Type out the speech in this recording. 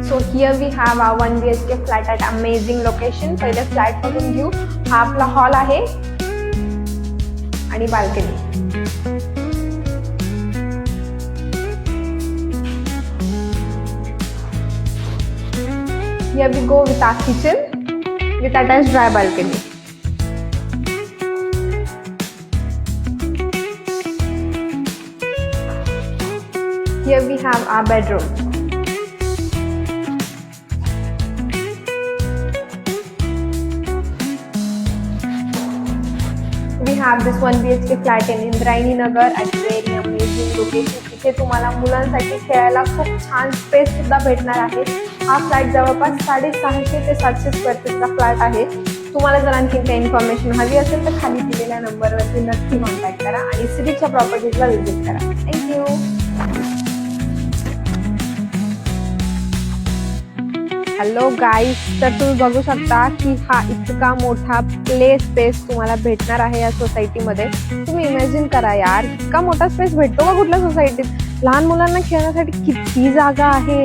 So here we have our 1 BHK flat at amazing location. पहिले flat बघून घेऊ. हा आपला हॉल आहे आणि balcony. Here we go with our kitchen with attached dry balcony. Here we have our bedroom. We have this 1 BHK flat in Indrayani Nagar at very amazing location. इथे तुम्हाला मुलांसाठी खेळायला खूप छान स्पेस सुद्धा भेटणार आहे. हा फ्लॅट जवळपास 650 ते 700 स्क्वेअर फीटचा फ्लॅट आहे. तुम्हाला जर आणखी काही इन्फॉर्मेशन हवी असेल तर खाली दिलेल्या नंबरवरती नक्की कॉन्टॅक्ट करा आणि सिरीच्या प्रॉपर्टीजला व्हिजिट करा. थँक्यू. हॅलो गाईज, तर तुम्ही बघू शकता की हा इतका मोठा प्ले स्पेस तुम्हाला भेटणार आहे या सोसायटीमध्ये. तुम्ही इमॅजिन करा यार, इतका मोठा स्पेस भेटतो का कुठल्या सोसायटीत? लहान मुलांना खेळण्यासाठी किती जागा आहे.